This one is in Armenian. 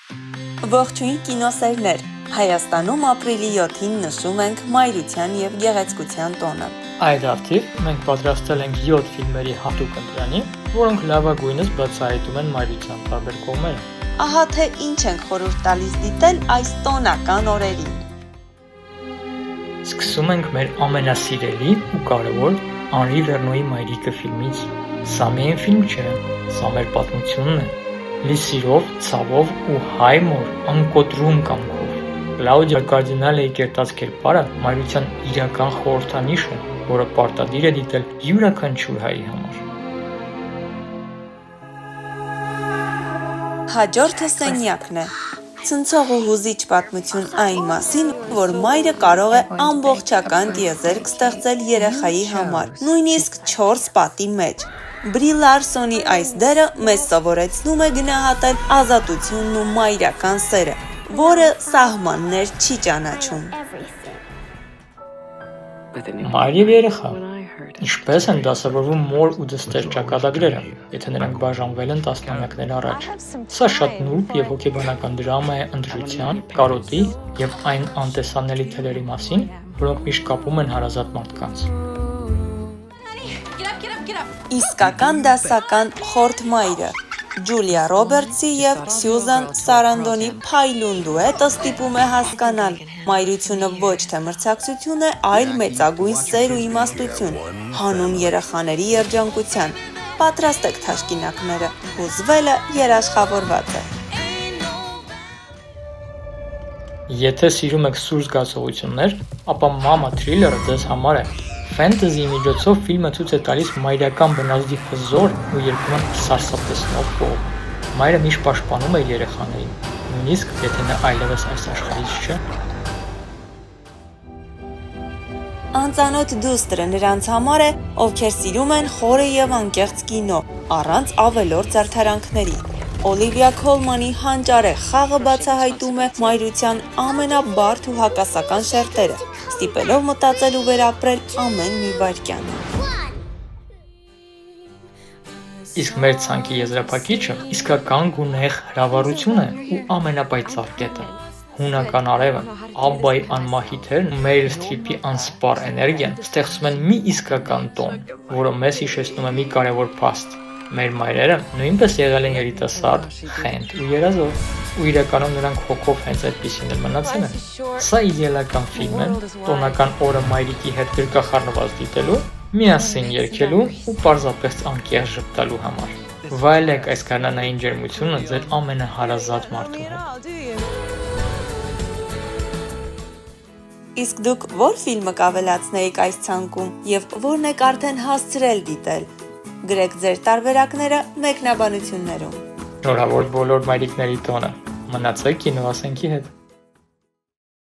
Ողջույն կինոսերներ, Հայաստանում ապրիլի 7-ին նշում ենք Մայրության և Գեղեցկության տոնը։ Այդ արդիվ մենք պատրաստել ենք 7 ֆիլմերի հատուկ ընտրանի, որոնք լավագույնս բացահայտում են մայրության տարբեր կողմերը։ Ահա թե ինչ ենք խորհուրդ տալիս դիտել այս տոնական օրերին։ Սկսում ենք մեր ամենասիրելի ու կարևոր Անրի Վերնոյի Մայրիկը ֆիլմից։ Սա միայն ֆիլմ չէ, սա մեր պատմությունն է։ Լի սիրով, ցավով ու հայմոր անկոտրում կամքով։ Կլաուդիա Կարդինալեի կերտած կերպարը մայրության իրական խորհրդանիշ է, որը պարտադիր է դիտել յուրաքանչյուր հայի համար։ Հաջորդը սենյակն է։ Ցնցող ու հուզիչ պատմություն այն մասին, որ մայրը կարող է ամբողջական տիեզերք ստեղծել երեխայի համար, նույնիսկ 4 պատի մեջ։ Բրի Լարսոնի այս դերը մեզ սովորեցնում է գնահատել ազատությունն ու մայրական սերը, որը սահմաններ չի ճանաչում։ Մայր և երեխա։ Ինչպես են դասավորվում մոր ու դստեր ճակատագրերը, եթե նրանք բաժանվել են տասնամյակներ առաջ։ Սա շատ նուրբ և հոգեբանական դրամա է ընտրության, կարոտի և այն անտեսանելի թելերի մասին, որոնք միշտ կապում են հարազատ մարդկանց։ Իսկական դասական խորթ մայրը Ջուլիա Ռոբերտսի և Սյուզան Սարանդոնի փայլուն դուետը ստիպում է հասկանալ, մայրությունը ոչ թե մրցակցություն է, այլ մեծագույն սեր ու իմաստություն, հանուն երեխաների երջանկության։ Պատրաստեք թաշկինակները, հուզվելը երաշխավորված է։ Եթե սիրում եք սուր զգացողություններ, ապա Mama Thriller-ը ձեզ համար է։ Ֆենտեզիի միջոցով ֆիլմը ցույց է տալիս մայրական բնազդի հզոր ու երբեմն սարսափեցնող կողմ։ Մայրը միշտ պաշտպանում է իր երեխաներին, նույնիսկ եթե նա այլևս այս աշխարհից չէ։ Անծանոթ դուստրը նրանց համար է, ովքեր սիրում են խորը և անկեղծ կինո, առանց ավելորդ զարդարանքների։ Օլիվիա Քոլմանի հանճարեղ խաղը բացահայտում է մայրության ամենաբարդ ու հակասական շերտերը, ստիպելով մտածել ու վերապրել ամեն մի վայրկյանը։ Իսկ մեր ցանկի եզրափակիչը իսկական գունեղ հրավառություն է ու ամենապայծառ կետը։ Հունական արևը, Աբբայի անմահիթերն ու Մերիլ Սթրիփի անսպառ էներգիան ստեղծում են մի իսկական տոն, որը մեզ հիշեցնում է մի կարևոր փաստ։ Մեր մայրերը նույնպես եղել են երիտասարդ, խենթ ու երազող, ու իրականում նրանք հոգով հենց այդպիսին էլ մնացել են։ Սա իդեալական ֆիլմ է, տոնական օրը մայրիկի հետ գրկախառնված դիտելու, միասին երգելու ու պարզապես անկեղծ ժպտալու համար։ Վայելեք այս գարնանային ջերմությունը ձեր ամենահարազատ մարդու հետ։ Իսկ դուք ո՞ր ֆիլմը կավելացնեիք այս ցանկում և ո՞րն եք արդեն հասցրել դիտել։ Գրեք ձեր տարբերակները մեկնաբանություններում։ Շնորհավոր բոլոր մայրիկների տոնը։ Մնացեք կինոասենքի հետ։